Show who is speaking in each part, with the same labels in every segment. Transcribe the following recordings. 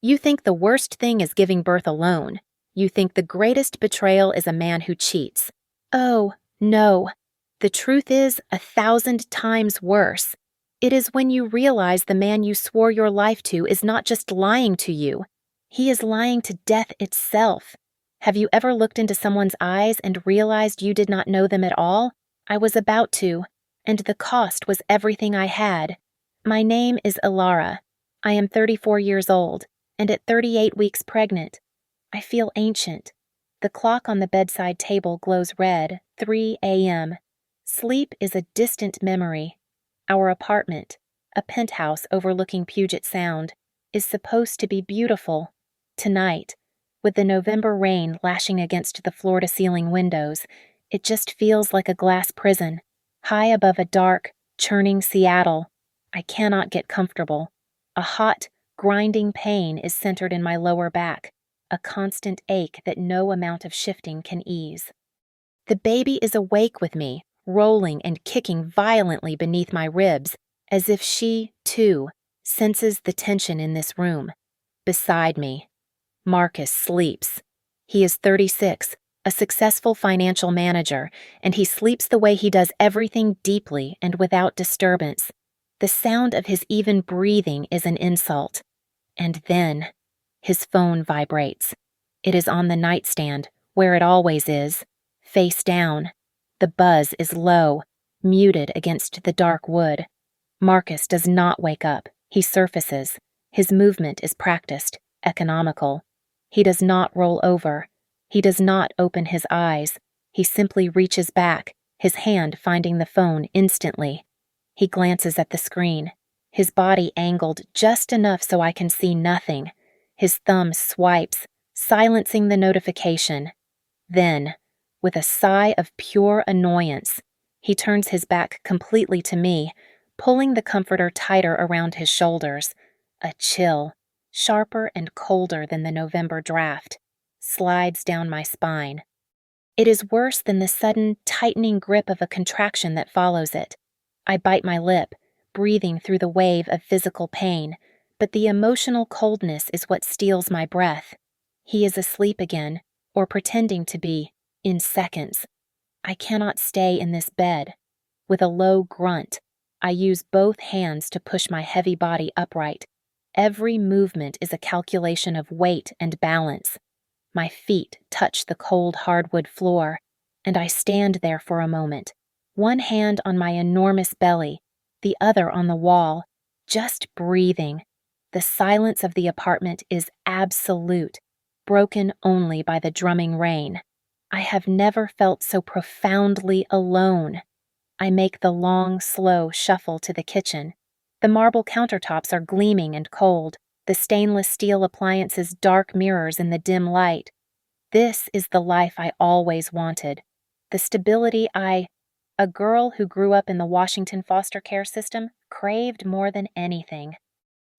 Speaker 1: You think the worst thing is giving birth alone. You think the greatest betrayal is a man who cheats. Oh, no. The truth is 1,000 times worse. It is when you realize the man you swore your life to is not just lying to you. He is lying to death itself. Have you ever looked into someone's eyes and realized you did not know them at all? I was about to, and the cost was everything I had. My name is Ilara. I am 34 years old, and at 38 weeks pregnant. I feel ancient. The clock on the bedside table glows red, 3 a.m. Sleep is a distant memory. Our apartment, a penthouse overlooking Puget Sound, is supposed to be beautiful. Tonight, with the November rain lashing against the floor-to-ceiling windows, it just feels like a glass prison, high above a dark, churning Seattle. I cannot get comfortable. A hot, grinding pain is centered in my lower back, a constant ache that no amount of shifting can ease. The baby is awake with me, rolling and kicking violently beneath my ribs, as if she, too, senses the tension in this room. Beside me, Marcus sleeps. He is 36, a successful financial manager, and he sleeps the way he does everything deeply and without disturbance. The sound of his even breathing is an insult. And then, his phone vibrates. It is on the nightstand, where it always is, face down. The buzz is low, muted against the dark wood. Marcus does not wake up. He surfaces. His movement is practiced, economical. He does not roll over. He does not open his eyes. He simply reaches back, his hand finding the phone instantly. He glances at the screen, his body angled just enough so I can see nothing. His thumb swipes, silencing the notification. Then, with a sigh of pure annoyance, he turns his back completely to me, pulling the comforter tighter around his shoulders. A chill, sharper and colder than the November draft, slides down my spine. It is worse than the sudden, tightening grip of a contraction that follows it. I bite my lip, breathing through the wave of physical pain, but the emotional coldness is what steals my breath. He is asleep again, or pretending to be, in seconds. I cannot stay in this bed. With a low grunt, I use both hands to push my heavy body upright. Every movement is a calculation of weight and balance. My feet touch the cold hardwood floor, and I stand there for a moment, one hand on my enormous belly, the other on the wall, just breathing. The silence of the apartment is absolute, broken only by the drumming rain. I have never felt so profoundly alone. I make the long, slow shuffle to the kitchen. The marble countertops are gleaming and cold, the stainless steel appliances dark mirrors in the dim light. This is the life I always wanted. The stability a girl who grew up in the Washington foster care system, craved more than anything.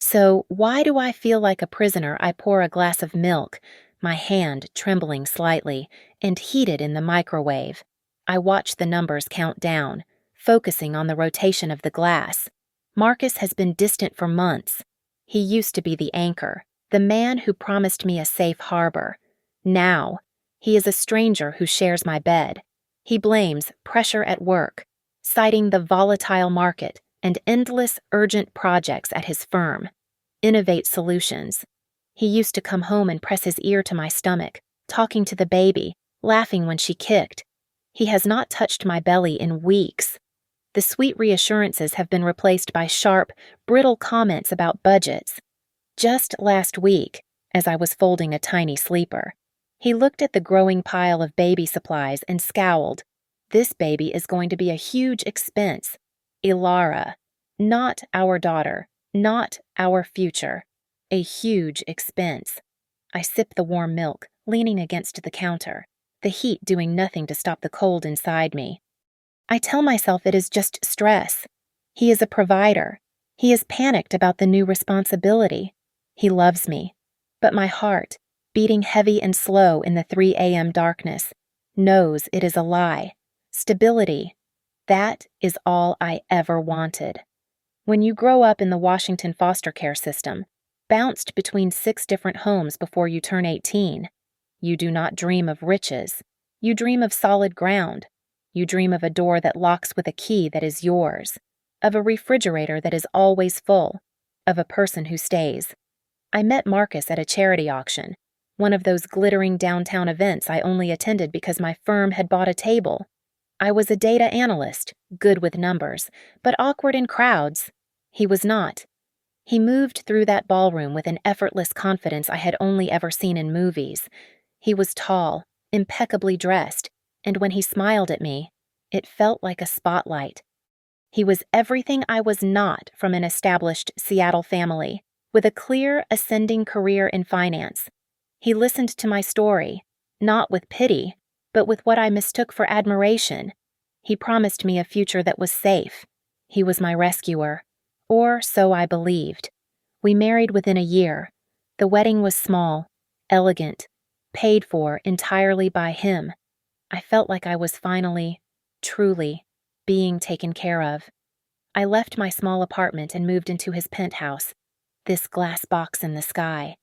Speaker 1: So why do I feel like a prisoner? I pour a glass of milk, my hand trembling slightly, and heat it in the microwave. I watch the numbers count down, focusing on the rotation of the glass. Marcus has been distant for months. He used to be the anchor, the man who promised me a safe harbor. Now, he is a stranger who shares my bed. He blames pressure at work, citing the volatile market and endless urgent projects at his firm. Innovate Solutions. He used to come home and press his ear to my stomach, talking to the baby, laughing when she kicked. He has not touched my belly in weeks. The sweet reassurances have been replaced by sharp, brittle comments about budgets. Just last week, as I was folding a tiny sleeper, he looked at the growing pile of baby supplies and scowled. This baby is going to be a huge expense. Ilara, not our daughter, not our future. A huge expense. I sip the warm milk, leaning against the counter, the heat doing nothing to stop the cold inside me. I tell myself it is just stress. He is a provider. He is panicked about the new responsibility. He loves me. But my heart, beating heavy and slow in the 3 a.m. darkness, knows it is a lie. Stability. That is all I ever wanted. When you grow up in the Washington foster care system, bounced between 6 different homes before you turn 18. You do not dream of riches. You dream of solid ground. You dream of a door that locks with a key that is yours, of a refrigerator that is always full, of a person who stays. I met Marcus at a charity auction, one of those glittering downtown events I only attended because my firm had bought a table. I was a data analyst, good with numbers, but awkward in crowds. He was not. He moved through that ballroom with an effortless confidence I had only ever seen in movies. He was tall, impeccably dressed, and when he smiled at me, it felt like a spotlight. He was everything I was not from an established Seattle family, with a clear, ascending career in finance. He listened to my story, not with pity, but with what I mistook for admiration. He promised me a future that was safe. He was my rescuer. Or so I believed. We married within a year. The wedding was small, elegant, paid for entirely by him. I felt like I was finally, truly, being taken care of. I left my small apartment and moved into his penthouse, this glass box in the sky.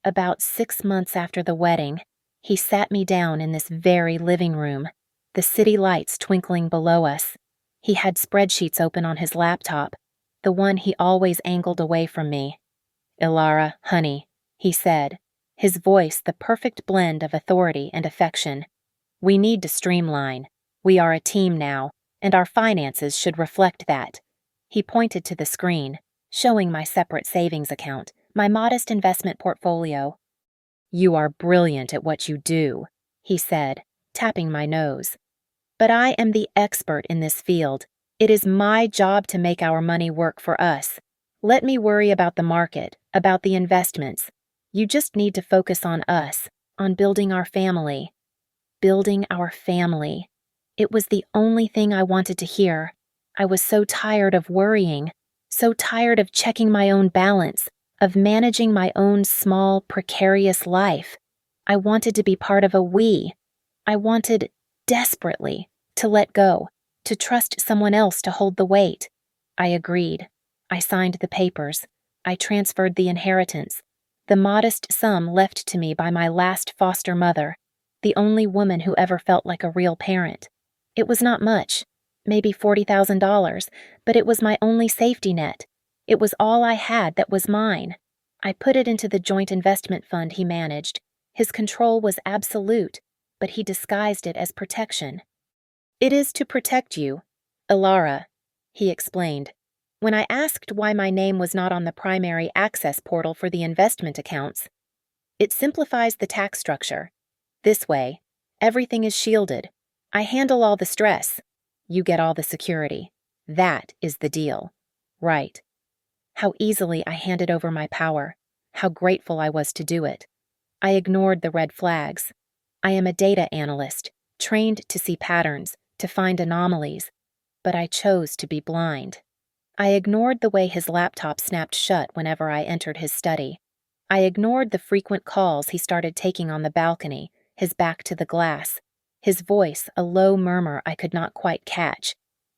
Speaker 1: About 6 months after the wedding, he sat me down in this very living room, the city lights twinkling below us. He had spreadsheets open on his laptop, the one he always angled away from me. "Ilara, honey," he said, his voice the perfect blend of authority and affection. "We need to streamline. We are a team now, and our finances should reflect that." He pointed to the screen, showing my separate savings account, my modest investment portfolio. "You are brilliant at what you do," he said, tapping my nose. "But I am the expert in this field. It is my job to make our money work for us. Let me worry about the market, about the investments. You just need to focus on us, on building our family." Building our family. It was the only thing I wanted to hear. I was so tired of worrying, so tired of checking my own balance, of managing my own small, precarious life. I wanted to be part of a we. I wanted, desperately, to let go, to trust someone else to hold the weight. I agreed. I signed the papers. I transferred the inheritance, the modest sum left to me by my last foster mother, the only woman who ever felt like a real parent. It was not much, maybe $40,000, but it was my only safety net. It was all I had that was mine. I put it into the joint investment fund he managed. His control was absolute, but he disguised it as protection. "It is to protect you, Ilara," he explained. When I asked why my name was not on the primary access portal for the investment accounts, "It simplifies the tax structure. This way, everything is shielded. I handle all the stress. You get all the security. That is the deal." Right. How easily I handed over my power. How grateful I was to do it. I ignored the red flags. I am a data analyst, trained to see patterns, to find anomalies, but I chose to be blind. I ignored the way his laptop snapped shut whenever I entered his study. I ignored the frequent calls he started taking on the balcony, his back to the glass, his voice a low murmur I could not quite catch.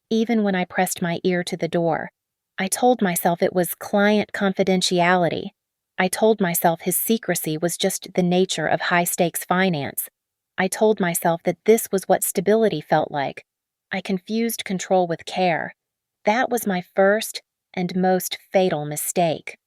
Speaker 1: Even when I pressed my ear to the door, I told myself it was client confidentiality. I told myself his secrecy was just the nature of high-stakes finance. I told myself that this was what stability felt like. I confused control with care. That was my first and most fatal mistake.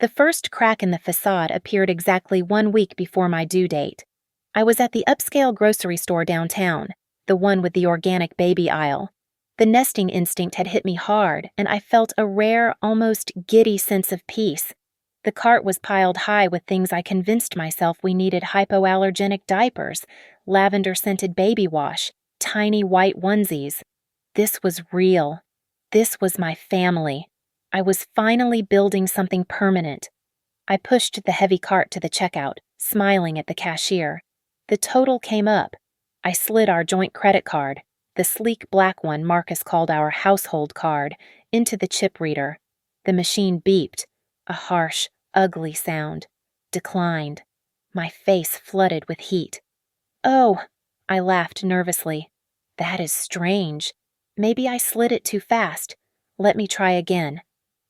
Speaker 1: The first crack in the facade appeared exactly 1 week before my due date. I was at the upscale grocery store downtown, the one with the organic baby aisle. The nesting instinct had hit me hard, and I felt a rare, almost giddy sense of peace. The cart was piled high with things I convinced myself we needed: hypoallergenic diapers, lavender-scented baby wash, tiny white onesies. This was real. This was my family. I was finally building something permanent. I pushed the heavy cart to the checkout, smiling at the cashier. The total came up. I slid our joint credit card, the sleek black one Marcus called our household card, into the chip reader. The machine beeped, a harsh, ugly sound. Declined. My face flooded with heat. "Oh," I laughed nervously. "That is strange. Maybe I slid it too fast. Let me try again."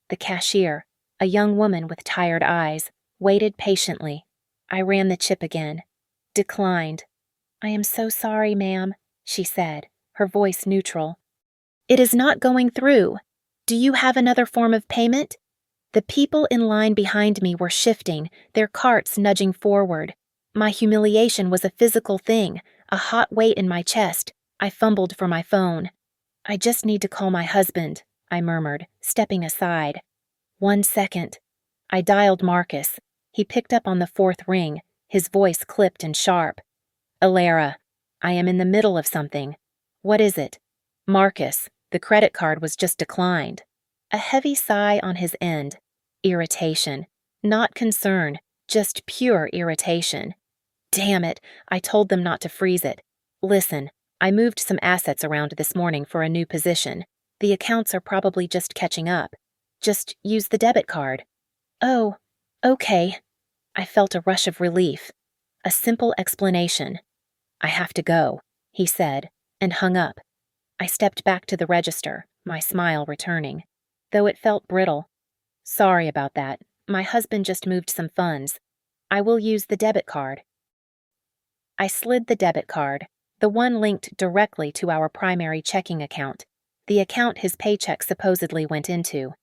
Speaker 1: The cashier, A young woman with tired eyes waited patiently. I ran the chip again. Declined. "I am so sorry, ma'am," she said, her voice neutral. "It is not going through. Do you have another form of payment?" The people in line behind me were shifting, their carts nudging forward. My humiliation was a physical thing, a hot weight in my chest. I fumbled for my phone. "I just need to call my husband," I murmured, stepping aside. "1 second." I dialed Marcus. He picked up on the 4th ring, his voice clipped and sharp. "Alara, I am in the middle of something." "What is it?" "Marcus, the credit card was just declined." A heavy sigh on his end. Irritation. Not concern, just pure irritation. Damn it, I told them not to freeze it. "Listen, I moved some assets around this morning for a new position. The accounts are probably just catching up. Just use the debit card." "Oh, okay." I felt a rush of relief. A simple explanation. "I have to go," he said, and hung up. I stepped back to the register, my smile returning, though it felt brittle. "Sorry about that. My husband just moved some funds. I will use the debit card." I slid the debit card, the one linked directly to our primary checking account, the account his paycheck supposedly went into.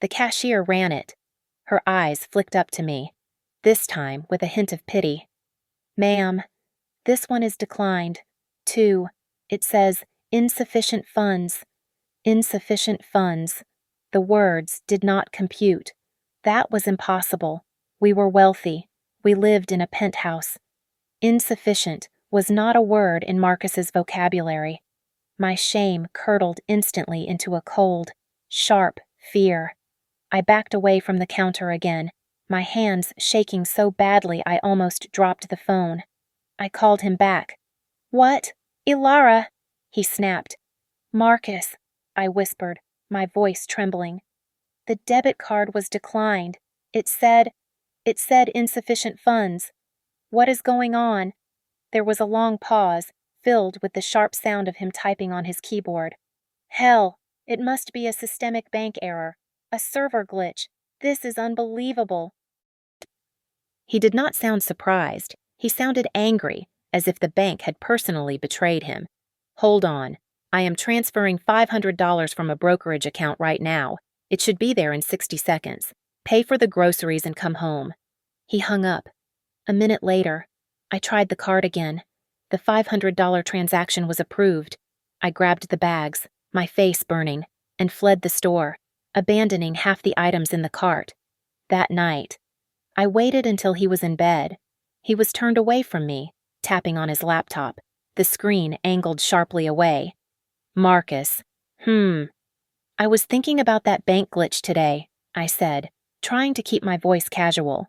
Speaker 1: The cashier ran it. Her eyes flicked up to me, this time with a hint of pity. "Ma'am, this one is declined, too. It says, 'insufficient funds.'" Insufficient funds. The words did not compute. That was impossible. We were wealthy. We lived in a penthouse. Insufficient was not a word in Marcus's vocabulary. My shame curdled instantly into a cold, sharp fear. I backed away from the counter again, my hands shaking so badly I almost dropped the phone. I called him back. "What? Ilara?" he snapped. "Marcus," I whispered, my voice trembling. "The debit card was declined. It said insufficient funds. What is going on?" There was a long pause, filled with the sharp sound of him typing on his keyboard. "Hell, it must be a systemic bank error. A server glitch. This is unbelievable." He did not sound surprised. He sounded angry, as if the bank had personally betrayed him. "Hold on. I am transferring $500 from a brokerage account right now. It should be there in 60 seconds. Pay for the groceries and come home." He hung up. A minute later, I tried the card again. The $500 transaction was approved. I grabbed the bags, my face burning, and fled the store, abandoning half the items in the cart. That night, I waited until he was in bed. He was turned away from me, tapping on his laptop, the screen angled sharply away. "Marcus. I was thinking about that bank glitch today," I said, trying to keep my voice casual.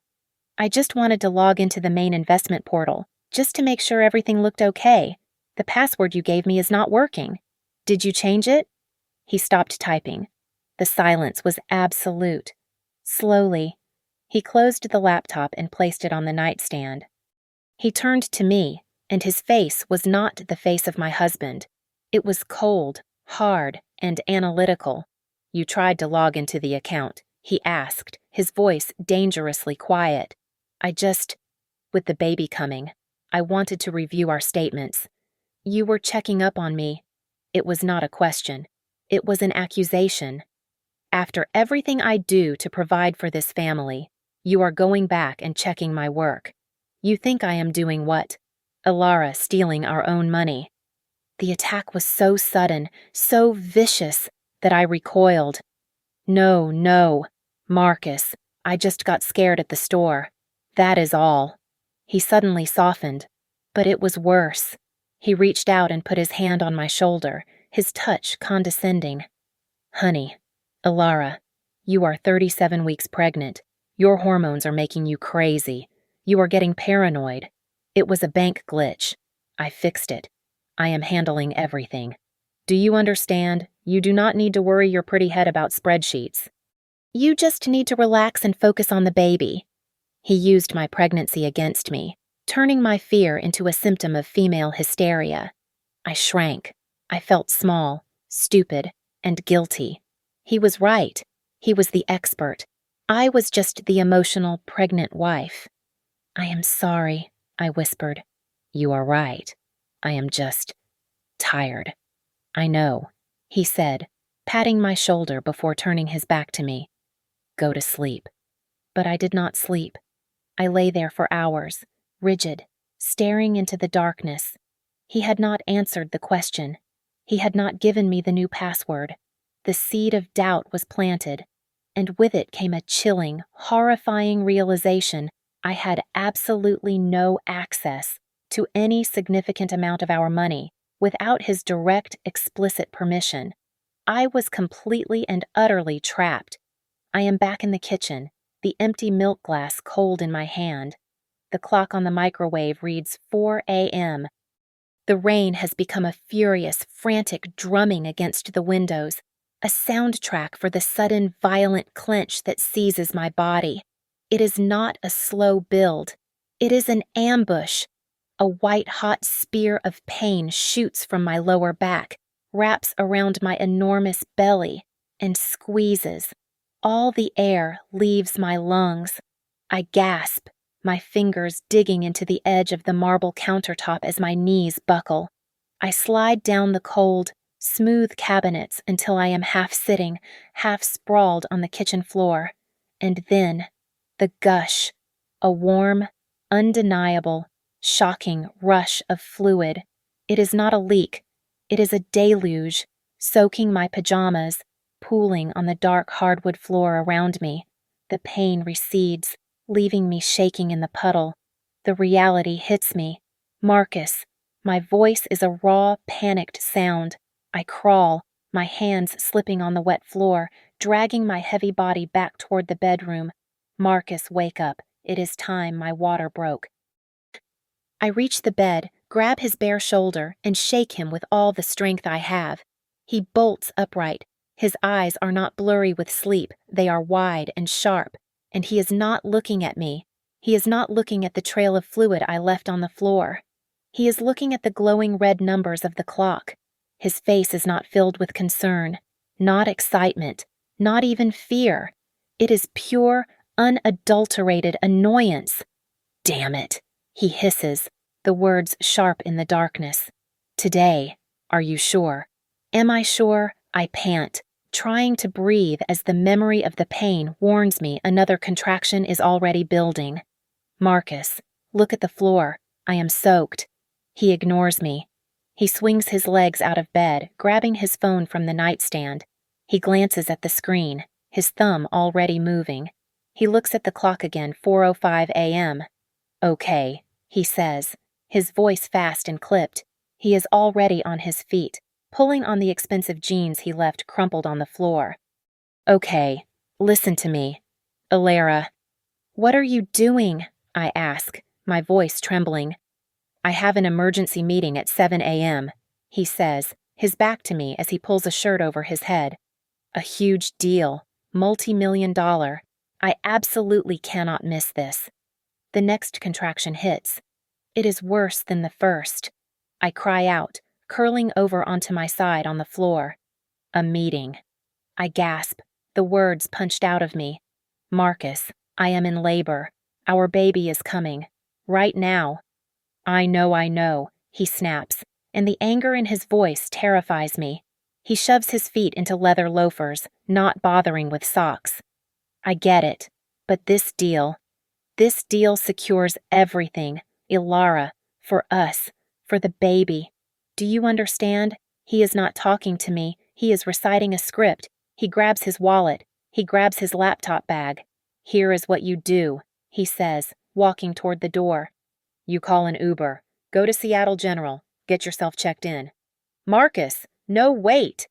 Speaker 1: "I just wanted to log into the main investment portal, just to make sure everything looked okay. The password you gave me is not working. Did you change it?" He stopped typing. The silence was absolute. Slowly, he closed the laptop and placed it on the nightstand. He turned to me, and his face was not the face of my husband. It was cold, hard, and analytical. "You tried to log into the account," he asked, his voice dangerously quiet. With the baby coming, I wanted to review our statements. "You were checking up on me." It was not a question. It was an accusation. "After everything I do to provide for this family, you are going back and checking my work. You think I am doing what? Ilara stealing our own money." The attack was so sudden, so vicious, that I recoiled. No, Marcus, I just got scared at the store. That is all." He suddenly softened, but it was worse. He reached out and put his hand on my shoulder, his touch condescending. "Honey, Ilara, you are 37 weeks pregnant. Your hormones are making you crazy. You are getting paranoid. It was a bank glitch. I fixed it. I am handling everything. Do you understand? You do not need to worry your pretty head about spreadsheets. You just need to relax and focus on the baby." He used my pregnancy against me, turning my fear into a symptom of female hysteria. I shrank. I felt small, stupid, and guilty. He was right. He was the expert. I was just the emotional, pregnant wife. I am sorry, I whispered. You are right. I am just tired. I know, he said, patting my shoulder before turning his back to me. Go to sleep. But I did not sleep. I lay there for hours, rigid, staring into the darkness. He had not answered the question. He had not given me the new password. The seed of doubt was planted, and with it came a chilling, horrifying realization I had absolutely no access to any significant amount of our money without his direct, explicit permission. I was completely and utterly trapped. I am back in the kitchen, the empty milk glass cold in my hand. The clock on the microwave reads 4 a.m. The rain has become a furious, frantic drumming against the windows, a soundtrack for the sudden, violent clench that seizes my body. It is not a slow build. It is an ambush. A white-hot spear of pain shoots from my lower back, wraps around my enormous belly, and squeezes. All the air leaves my lungs. I gasp, my fingers digging into the edge of the marble countertop as my knees buckle. I slide down the cold, smooth cabinets until I am half sitting, half sprawled on the kitchen floor. And then, the gush, a warm, undeniable, shocking rush of fluid. It is not a leak. It is a deluge, soaking my pajamas, pooling on the dark hardwood floor around me. The pain recedes, leaving me shaking in the puddle. The reality hits me. Marcus. My voice is a raw, panicked sound. I crawl, my hands slipping on the wet floor, dragging my heavy body back toward the bedroom. Marcus, wake up. It is time my water broke. I reach the bed, grab his bare shoulder, and shake him with all the strength I have. He bolts upright. His eyes are not blurry with sleep, they are wide and sharp, and he is not looking at me. He is not looking at the trail of fluid I left on the floor. He is looking at the glowing red numbers of the clock. His face is not filled with concern, not excitement, not even fear. It is pure, unadulterated annoyance. Damn it, he hisses, the words sharp in the darkness. Today, are you sure? Am I sure? I pant, trying to breathe as the memory of the pain warns me another contraction is already building. Marcus, look at the floor. I am soaked. He ignores me. He swings his legs out of bed, grabbing his phone from the nightstand. He glances at the screen, his thumb already moving. He looks at the clock again, 4:05 a.m. Okay, he says, his voice fast and clipped. He is already on his feet, pulling on the expensive jeans he left crumpled on the floor. Okay, listen to me. Alara. What are you doing? I ask, my voice trembling. I have an emergency meeting at 7 a.m., he says, his back to me as he pulls a shirt over his head. A huge deal, multi-million-dollar. I absolutely cannot miss this. The next contraction hits. It is worse than the first. I cry out, curling over onto my side on the floor. A meeting. I gasp, the words punched out of me. Marcus, I am in labor. Our baby is coming. Right now. I know, he snaps, and the anger in his voice terrifies me. He shoves his feet into leather loafers, not bothering with socks. I get it, but this deal secures everything, Ilara, for us, for the baby. Do you understand? He is not talking to me. He is reciting a script. He grabs his wallet. He grabs his laptop bag. Here is what you do, he says, walking toward the door. You call an Uber. Go to Seattle General. Get yourself checked in. Marcus, no, wait.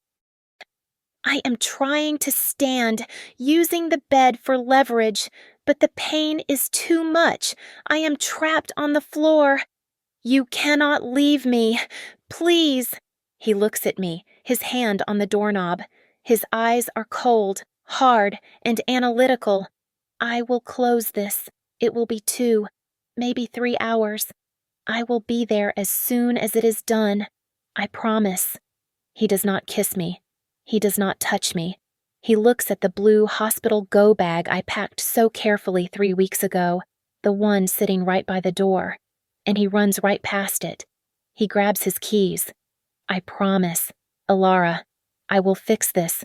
Speaker 1: I am trying to stand, using the bed for leverage, but the pain is too much. I am trapped on the floor. You cannot leave me. Please. He looks at me, his hand on the doorknob. His eyes are cold, hard, and analytical. I will close this. It will be 2, maybe 3 hours. I will be there as soon as it is done. I promise. He does not kiss me. He does not touch me. He looks at the blue hospital go bag I packed so carefully 3 weeks ago, the one sitting right by the door, and he runs right past it. He grabs his keys. I promise, Alara, I will fix this.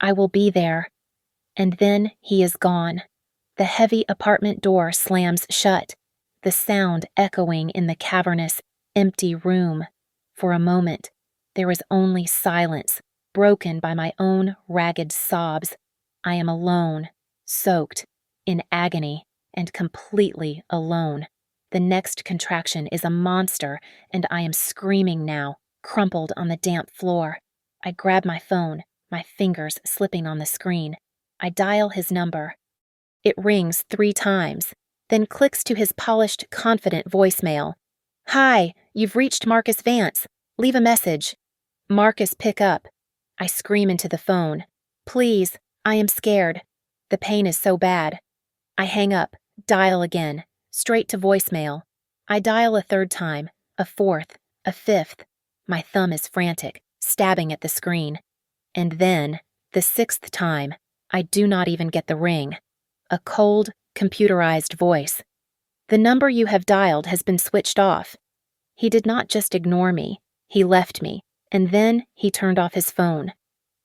Speaker 1: I will be there. And then he is gone. The heavy apartment door slams shut, the sound echoing in the cavernous, empty room. For a moment, there is only silence, broken by my own ragged sobs. I am alone, soaked, in agony, and completely alone. The next contraction is a monster, and I am screaming now, crumpled on the damp floor. I grab my phone, my fingers slipping on the screen. I dial his number. It rings 3 times, then clicks to his polished, confident voicemail. "Hi, you've reached Marcus Vance. Leave a message." "Marcus, pick up." I scream into the phone. "Please, I am scared. The pain is so bad." I hang up, dial again, straight to voicemail. I dial a 3rd time, a 4th, a 5th. My thumb is frantic, stabbing at the screen. And then, the 6th time, I do not even get the ring. A cold, computerized voice. "The number you have dialed has been switched off." He did not just ignore me, he left me, and then he turned off his phone.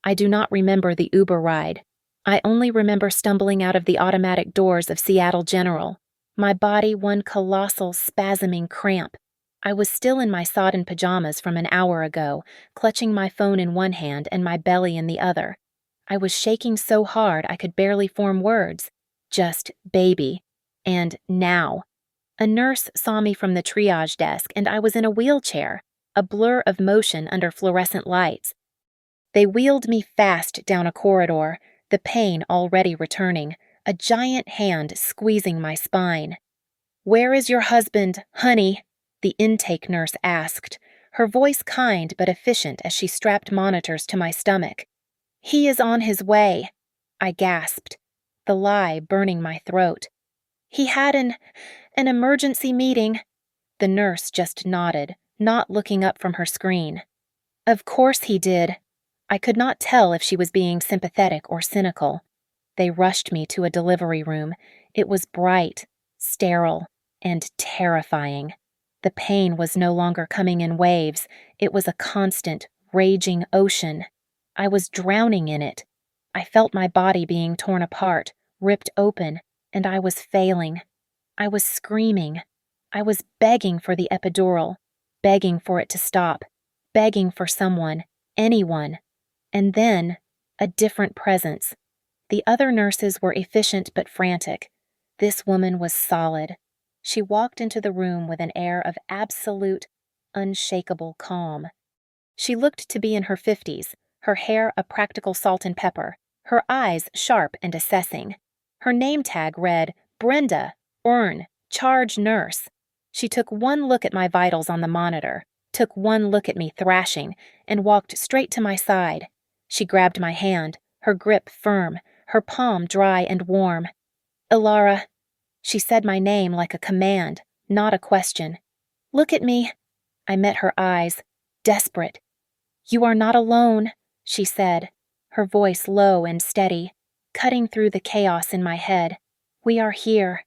Speaker 1: I do not remember the Uber ride. I only remember stumbling out of the automatic doors of Seattle General, my body one colossal spasming cramp. I was still in my sodden pajamas from an hour ago, clutching my phone in one hand and my belly in the other. I was shaking so hard I could barely form words. Just baby. And now. A nurse saw me from the triage desk and I was in a wheelchair, a blur of motion under fluorescent lights. They wheeled me fast down a corridor, the pain already returning, a giant hand squeezing my spine. "Where is your husband, honey?" the intake nurse asked, her voice kind but efficient as she strapped monitors to my stomach. "He is on his way," I gasped, the lie burning my throat. "He had an emergency meeting." The nurse just nodded, not looking up from her screen. "Of course he did." I could not tell if she was being sympathetic or cynical. They rushed me to a delivery room. It was bright, sterile, and terrifying. The pain was no longer coming in waves. It was a constant, raging ocean. I was drowning in it. I felt my body being torn apart, ripped open, and I was failing. I was screaming. I was begging for the epidural, begging for it to stop, begging for someone, anyone. And then, a different presence. The other nurses were efficient but frantic. This woman was solid. She walked into the room with an air of absolute, unshakable calm. She looked to be in her 50s, her hair a practical salt and pepper, her eyes sharp and assessing. Her name tag read, "Brenda, Orn, charge nurse." She took one look at my vitals on the monitor, took one look at me thrashing, and walked straight to my side. She grabbed my hand, her grip firm, her palm dry and warm. "Alara." She said my name like a command, not a question. "Look at me." I met her eyes, desperate. "You are not alone," she said, her voice low and steady, cutting through the chaos in my head. "We are here.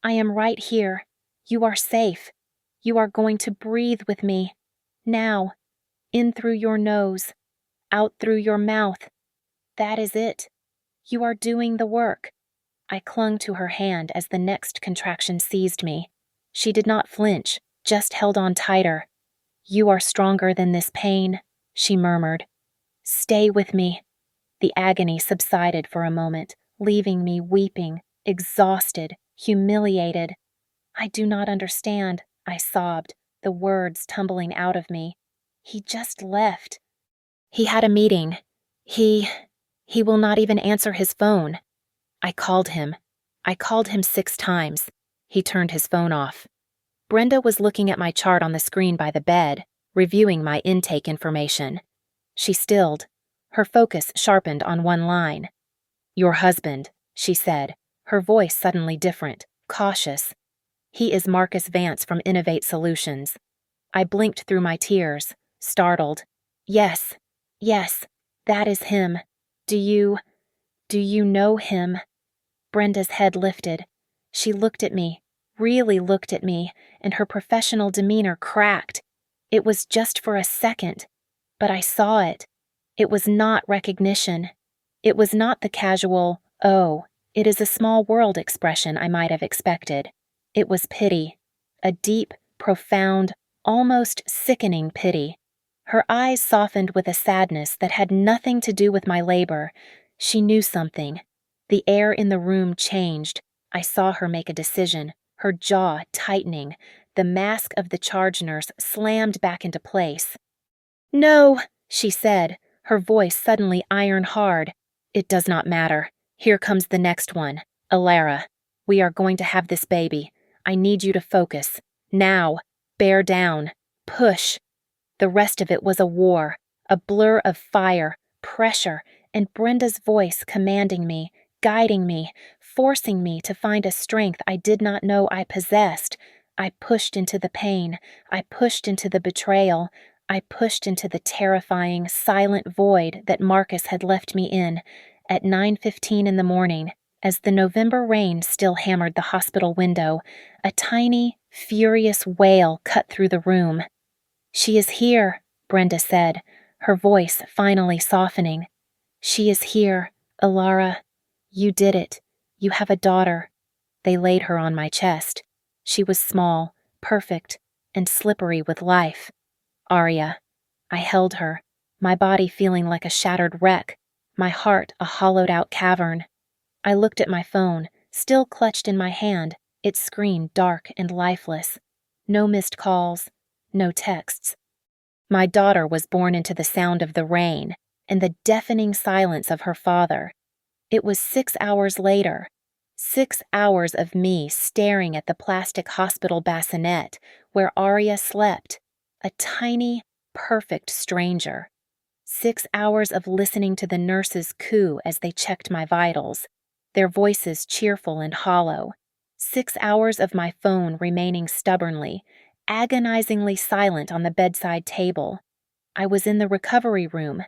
Speaker 1: I am right here. You are safe. You are going to breathe with me. Now. In through your nose. Out through your mouth. That is it. You are doing the work." I clung to her hand as the next contraction seized me. She did not flinch, just held on tighter. "You are stronger than this pain," she murmured. "Stay with me." The agony subsided for a moment, leaving me weeping, exhausted, humiliated. "I do not understand," I sobbed, the words tumbling out of me. "He just left. He had a meeting. He will not even answer his phone." I called him. I called him 6 times. He turned his phone off. Brenda was looking at my chart on the screen by the bed, reviewing my intake information. She stilled. Her focus sharpened on one line. "Your husband," she said, her voice suddenly different, cautious. "He is Marcus Vance from Innovate Solutions." I blinked through my tears, startled. Yes, that is him. Do you..." Do you know him? Brenda's head lifted. She looked at me, really looked at me, and her professional demeanor cracked. It was just for a second, but I saw it. It was not recognition. It was not the casual, "Oh, it is a small world" expression I might have expected. It was pity, a deep, profound, almost sickening pity. Her eyes softened with a sadness that had nothing to do with my labor. She knew something. The air in the room changed. I saw her make a decision, her jaw tightening. The mask of the charge nurse slammed back into place. "No," she said, her voice suddenly iron hard. "It does not matter. Here comes the next one. Alara, we are going to have this baby. I need you to focus. Now. Bear down. Push." The rest of it was a war, a blur of fire, pressure, and Brenda's voice commanding me, guiding me, forcing me to find a strength I did not know I possessed. I pushed into the pain. I pushed into the betrayal. I pushed into the terrifying, silent void that Marcus had left me in at 9:15 in the morning, as the November rain still hammered the hospital window. A tiny, furious wail cut through the room. "She is here," Brenda said, her voice finally softening. "She is here, Alara. You did it. You have a daughter." They laid her on my chest. She was small, perfect, and slippery with life. Arya. I held her, my body feeling like a shattered wreck, my heart a hollowed-out cavern. I looked at my phone, still clutched in my hand, its screen dark and lifeless. No missed calls, no texts. My daughter was born into the sound of the rain and the deafening silence of her father. It was 6 hours later, 6 hours of me staring at the plastic hospital bassinet where Arya slept, a tiny, perfect stranger. 6 hours of listening to the nurses coo as they checked my vitals, their voices cheerful and hollow. 6 hours of my phone remaining stubbornly, agonizingly silent on the bedside table. I was in the recovery room.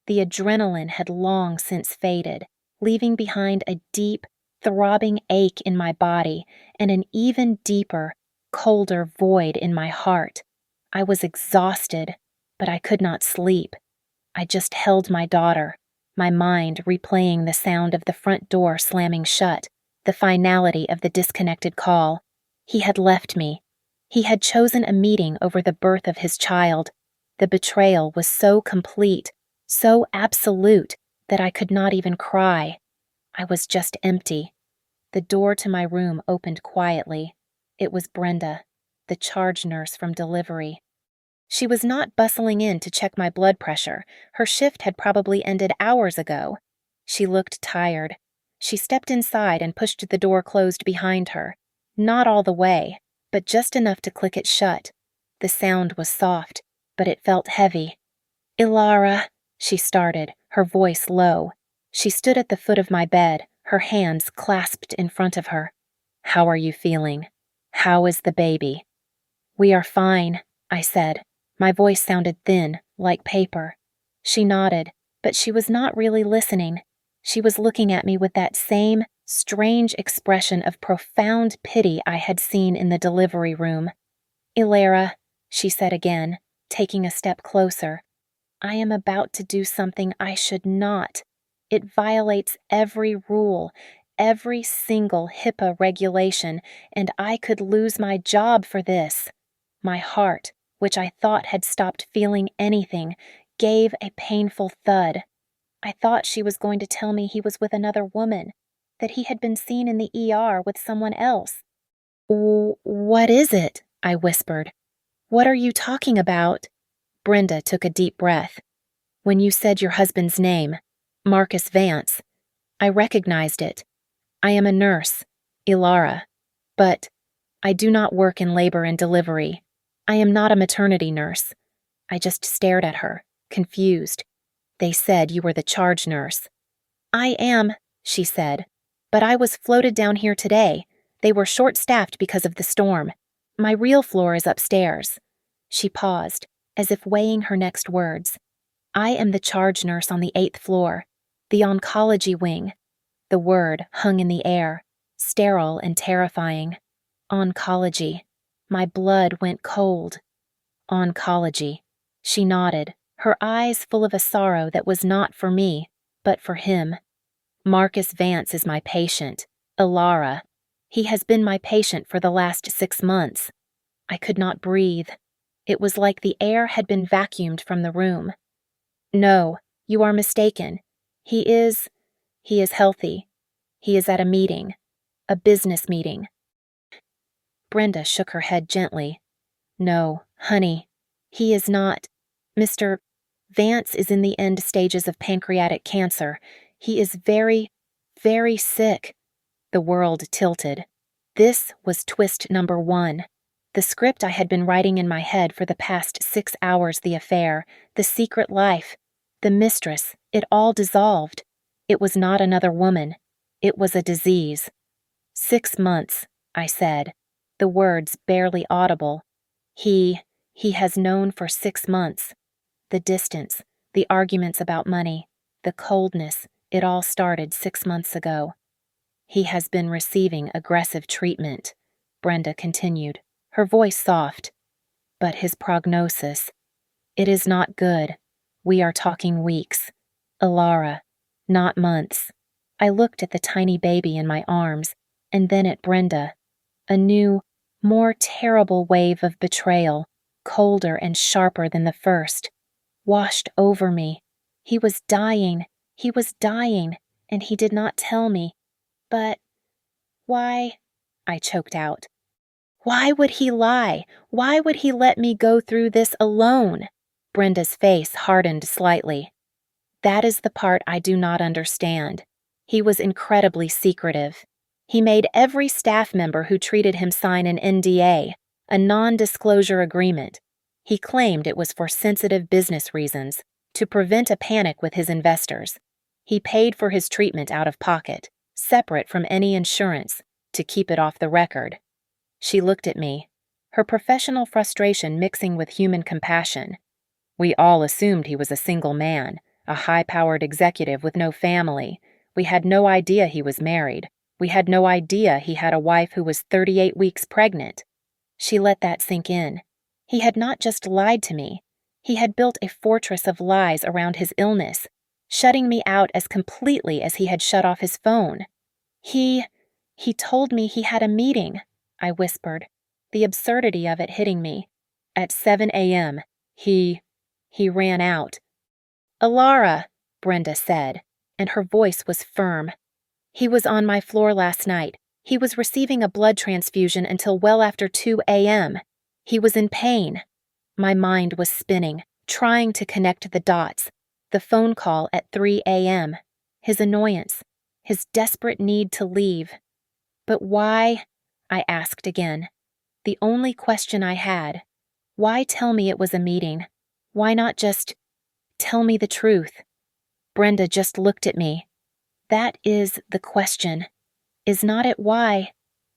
Speaker 1: The adrenaline had long since faded, leaving behind a deep, throbbing ache in my body and an even deeper, colder void in my heart. I was exhausted, but I could not sleep. I just held my daughter, my mind replaying the sound of the front door slamming shut, the finality of the disconnected call. He had left me. He had chosen a meeting over the birth of his child. The betrayal was so complete, so absolute, that I could not even cry. I was just empty. The door to my room opened quietly. It was Brenda, the charge nurse from delivery. She was not bustling in to check my blood pressure. Her shift had probably ended hours ago. She looked tired. She stepped inside and pushed the door closed behind her. Not all the way, but just enough to click it shut. The sound was soft, but it felt heavy. "Ilara," she started, her voice low. She stood at the foot of my bed, her hands clasped in front of her. "How are you feeling? How is the baby?" "We are fine," I said. My voice sounded thin, like paper. She nodded, but she was not really listening. She was looking at me with that same strange expression of profound pity I had seen in the delivery room. "Ilara," she said again, taking a step closer. "I am about to do something I should not. It violates every rule, every single HIPAA regulation, and I could lose my job for this." My heart, which I thought had stopped feeling anything, gave a painful thud. I thought she was going to tell me he was with another woman, that he had been seen in the ER with someone else. "What is it?" I whispered. "What are you talking about?" Brenda took a deep breath. "When you said your husband's name, Marcus Vance, I recognized it. I am a nurse, Ilara, but I do not work in labor and delivery. I am not a maternity nurse." I just stared at her, confused. "They said you were the charge nurse." "I am," she said, "but I was floated down here today. They were short-staffed because of the storm. My real floor is upstairs." She paused, as if weighing her next words. "I am the charge nurse on the 8th floor, the oncology wing. The word hung in the air, sterile and terrifying. Oncology. My blood went cold. Oncology. She nodded, her eyes full of a sorrow that was not for me, but for him. Marcus Vance is my patient, Ilara. He has been my patient for the last 6 months. I could not breathe. It was like the air had been vacuumed from the room. No, you are mistaken. He is healthy. He is at a meeting, a business meeting. Brenda shook her head gently. No, honey, he is not. Mr. Vance is in the end stages of pancreatic cancer. He is very, very sick. The world tilted. This was twist number 1. The script I had been writing in my head for the past 6 hours, the affair, the secret life, the mistress, it all dissolved. It was not another woman. It was a disease. 6 months, I said, the words barely audible. He has known for 6 months. The distance, the arguments about money, the coldness, it all started 6 months ago. He has been receiving aggressive treatment, Brenda continued, her voice soft. But his prognosis, it is not good. We are talking weeks. Ilara, not months. I looked at the tiny baby in my arms, and then at Brenda. A new, more terrible wave of betrayal, colder and sharper than the first, washed over me. He was dying, and he did not tell me. But why? I choked out. Why would he lie? Why would he let me go through this alone? Brenda's face hardened slightly. That is the part I do not understand. He was incredibly secretive. He made every staff member who treated him sign an NDA, a non-disclosure agreement. He claimed it was for sensitive business reasons, to prevent a panic with his investors. He paid for his treatment out of pocket, separate from any insurance, to keep it off the record. She looked at me, her professional frustration mixing with human compassion. We all assumed he was a single man, a high-powered executive with no family. We had no idea he was married. We had no idea he had a wife who was 38 weeks pregnant. She let that sink in. He had not just lied to me. He had built a fortress of lies around his illness, shutting me out as completely as he had shut off his phone. He told me he had a meeting, I whispered, the absurdity of it hitting me. At 7 a.m., he ran out. Ilara, Brenda said, and her voice was firm. He was on my floor last night. He was receiving a blood transfusion until well after 2 a.m. He was in pain. My mind was spinning, trying to connect the dots. The phone call at 3 a.m., his annoyance, his desperate need to leave. But why? I asked again. The only question I had. Why tell me it was a meeting? Why not just tell me the truth? Brenda just looked at me. That is the question. Is not it why?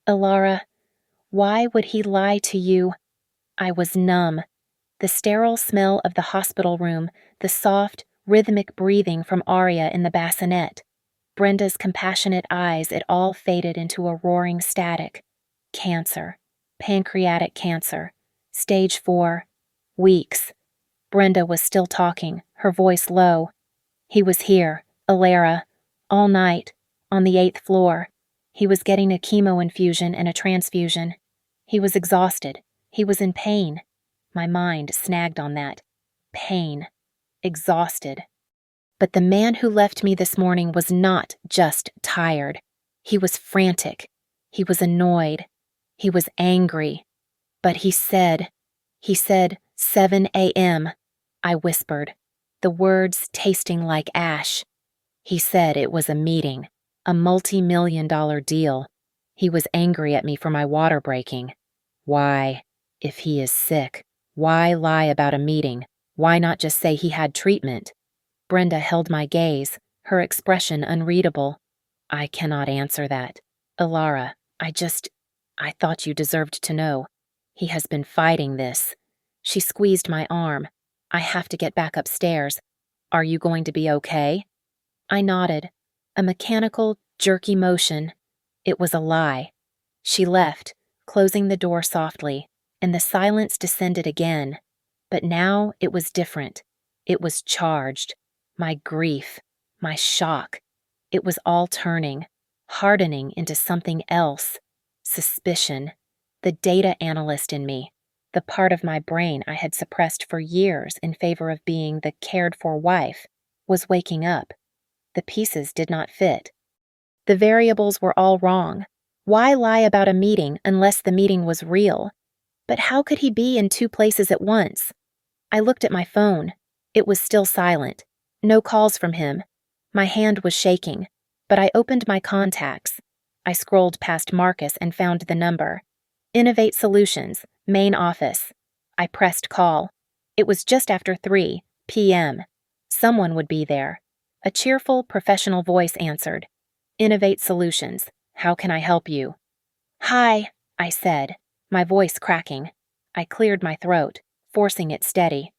Speaker 1: Ilara, why would he lie to you? I was numb. The sterile smell of the hospital room, the soft, rhythmic breathing from Aria in the bassinet. Brenda's compassionate eyes, it all faded into a roaring static. Cancer. Pancreatic cancer. Stage 4. Weeks. Brenda was still talking, her voice low. He was here, Ilara, all night, on the 8th floor. He was getting a chemo infusion and a transfusion. He was exhausted. He was in pain. My mind snagged on that. Pain. Exhausted. But the man who left me this morning was not just tired. He was frantic. He was annoyed. He was angry. But he said 7 a.m., I whispered, the words tasting like ash. He said it was a meeting, a multi-million-dollar deal. He was angry at me for my water breaking. Why, if he is sick, why lie about a meeting? Why not just say he had treatment? Brenda held my gaze, her expression unreadable. I cannot answer that. Ilara, I thought you deserved to know. He has been fighting this. She squeezed my arm. I have to get back upstairs. Are you going to be okay? I nodded, a mechanical, Jerky motion. It was a lie. She left, closing the door softly, and the silence descended again. But now it was different. It was charged. My grief, my shock. It was all turning, hardening into something else. Suspicion. The data analyst in me, the part of my brain I had suppressed for years in favor of being the cared-for wife, was waking up. The pieces did not fit. The variables were all wrong. Why lie about a meeting unless the meeting was real? But how could he be in two places at once? I looked at my phone. It was still silent. No calls from him. My hand was shaking, but I opened my contacts. I scrolled past Marcus and found the number. Innovate Solutions, main office. I pressed call. It was just after 3 p.m. Someone would be there. A cheerful, professional voice answered. Innovate Solutions, how can I help you? Hi, I said, my voice cracking. I cleared my throat, forcing it steady.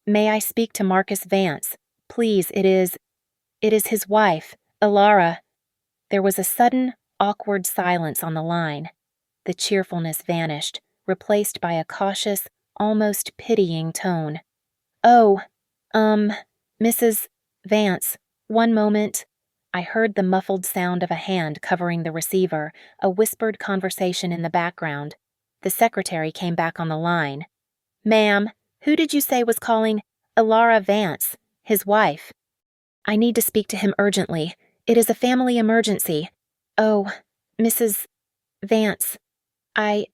Speaker 1: May I speak to Marcus Vance? Please, it is his wife, Ilara. There was a sudden, awkward silence on the line. The cheerfulness vanished, replaced by a cautious, almost pitying tone. Oh, Mrs. Vance, one moment. I heard the muffled sound of a hand covering the receiver, a whispered conversation in the background. The secretary came back on the line. Ma'am, who did you say was calling? Ilara Vance, his wife. I need to speak to him urgently. It is a family emergency. Oh, Mrs. Vance, I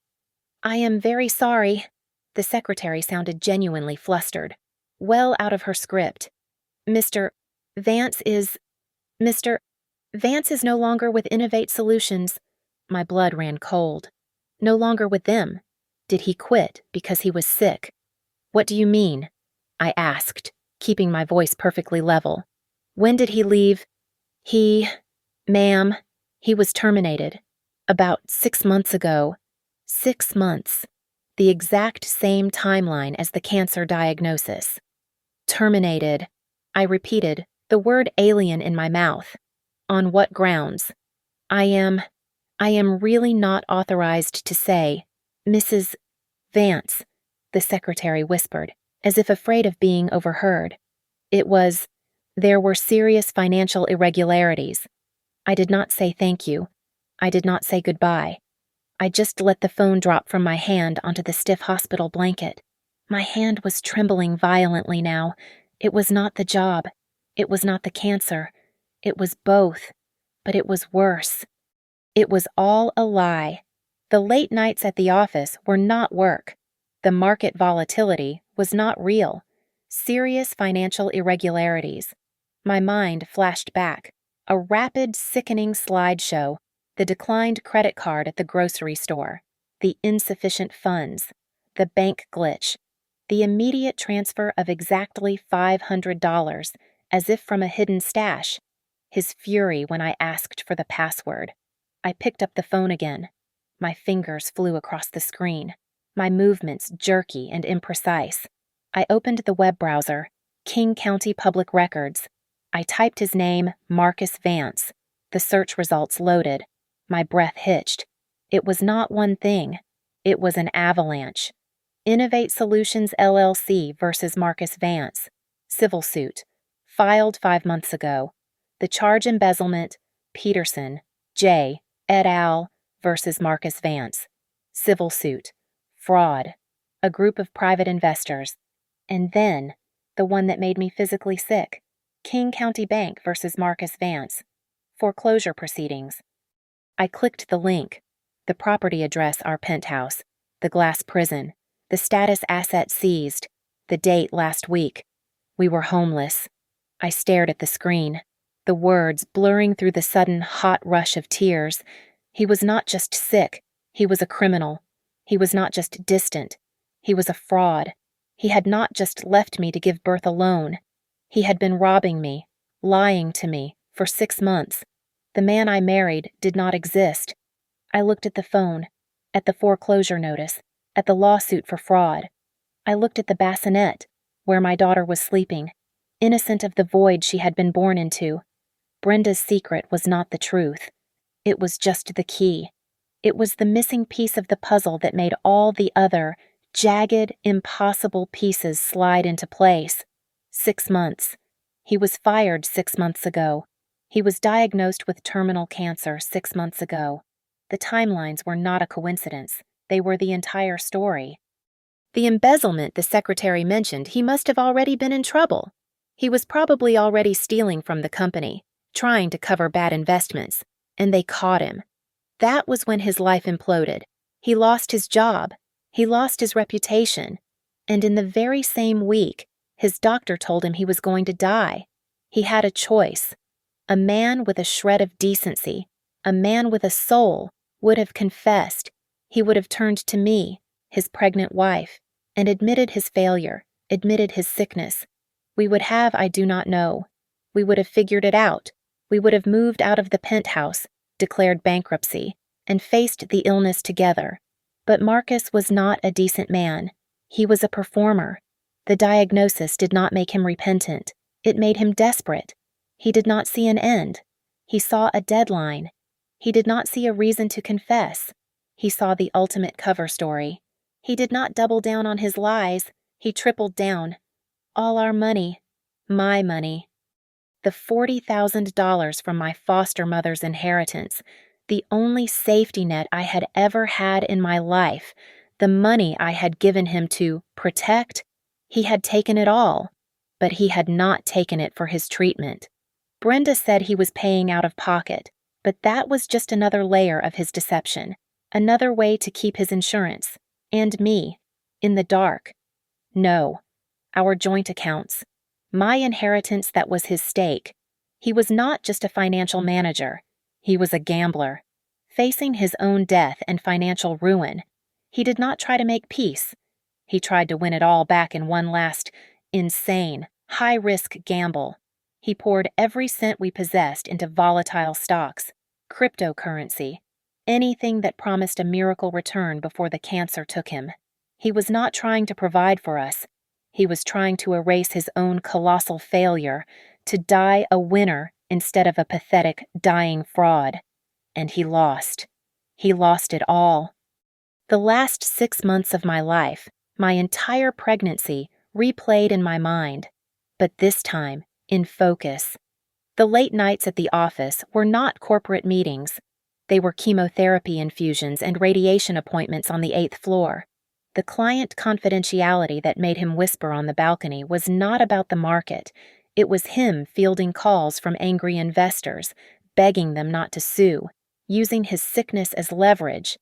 Speaker 1: am very sorry. The secretary sounded genuinely flustered, well out of her script. Mr. Vance is no longer with Innovate Solutions. My blood ran cold. No longer with them. Did he quit because he was sick? What do you mean? I asked, keeping my voice perfectly level. When did he leave? Ma'am, he was terminated. About 6 months ago. 6 months. The exact same timeline as the cancer diagnosis. Terminated. I repeated, the word alien in my mouth. On what grounds? I am really not authorized to say, Mrs. Vance, the secretary whispered, as if afraid of being overheard. There were serious financial irregularities. I did not say thank you. I did not say goodbye. I just let the phone drop from my hand onto the stiff hospital blanket. My hand was trembling violently now. It was not the job. It was not the cancer. It was both. But it was worse. It was all a lie. The late nights at the office were not work. The market volatility was not real. Serious financial irregularities. My mind flashed back. A rapid, sickening slideshow. The declined credit card at the grocery store. The insufficient funds. The bank glitch. The immediate transfer of exactly $500, as if from a hidden stash. His fury when I asked for the password. I picked up the phone again. My fingers flew across the screen, my movements jerky and imprecise. I opened the web browser, King County Public Records. I typed his name, Marcus Vance. The search results loaded. My breath hitched. It was not one thing. It was an avalanche. Innovate Solutions LLC versus Marcus Vance. Civil suit. Filed 5 months ago. The charge embezzlement, Peterson, J. et al. Versus Marcus Vance. Civil suit. Fraud. A group of private investors. And then, the one that made me physically sick. King County Bank versus Marcus Vance. Foreclosure proceedings. I clicked the link. The property address our penthouse. The glass prison. The status asset seized. The date last week. We were homeless. I stared at the screen. The words blurring through the sudden hot rush of tears. He was not just sick. He was a criminal. He was not just distant. He was a fraud. He had not just left me to give birth alone. He had been robbing me, lying to me, for 6 months. The man I married did not exist. I looked at the phone, at the foreclosure notice, at the lawsuit for fraud. I looked at the bassinet, where my daughter was sleeping, innocent of the void she had been born into. Brenda's secret was not the truth. It was just the key. It was the missing piece of the puzzle that made all the other, jagged, impossible pieces slide into place. 6 months. He was fired 6 months ago. He was diagnosed with terminal cancer 6 months ago. The timelines were not a coincidence. They were the entire story. The embezzlement the secretary mentioned, he must have already been in trouble. He was probably already stealing from the company, trying to cover bad investments, and they caught him. That was when his life imploded. He lost his job. He lost his reputation. And in the very same week, his doctor told him he was going to die. He had a choice. A man with a shred of decency, a man with a soul, would have confessed. He would have turned to me, his pregnant wife, and admitted his failure, admitted his sickness. We would have, I do not know. We would have figured it out. We would have moved out of the penthouse, declared bankruptcy, and faced the illness together. But Marcus was not a decent man. He was a performer. The diagnosis did not make him repentant. It made him desperate. He did not see an end. He saw a deadline. He did not see a reason to confess. He saw the ultimate cover story. He did not double down on his lies. He tripled down. All our money. My money. The $40,000 from my foster mother's inheritance, the only safety net I had ever had in my life, the money I had given him to protect, he had taken it all, but he had not taken it for his treatment. Brenda said he was paying out of pocket, but that was just another layer of his deception, another way to keep his insurance, and me, in the dark. No, our joint accounts. My inheritance that was his stake. He was not just a financial manager. He was a gambler. Facing his own death and financial ruin, he did not try to make peace. He tried to win it all back in one last, insane, high-risk gamble. He poured every cent we possessed into volatile stocks, cryptocurrency, anything that promised a miracle return before the cancer took him. He was not trying to provide for us. He was trying to erase his own colossal failure, to die a winner instead of a pathetic, dying fraud. And he lost. He lost it all. The last 6 months of my life, my entire pregnancy, replayed in my mind. But this time, in focus. The late nights at the office were not corporate meetings. They were chemotherapy infusions and radiation appointments on the 8th floor. The client confidentiality that made him whisper on the balcony was not about the market. It was him fielding calls from angry investors, begging them not to sue, using his sickness as leverage.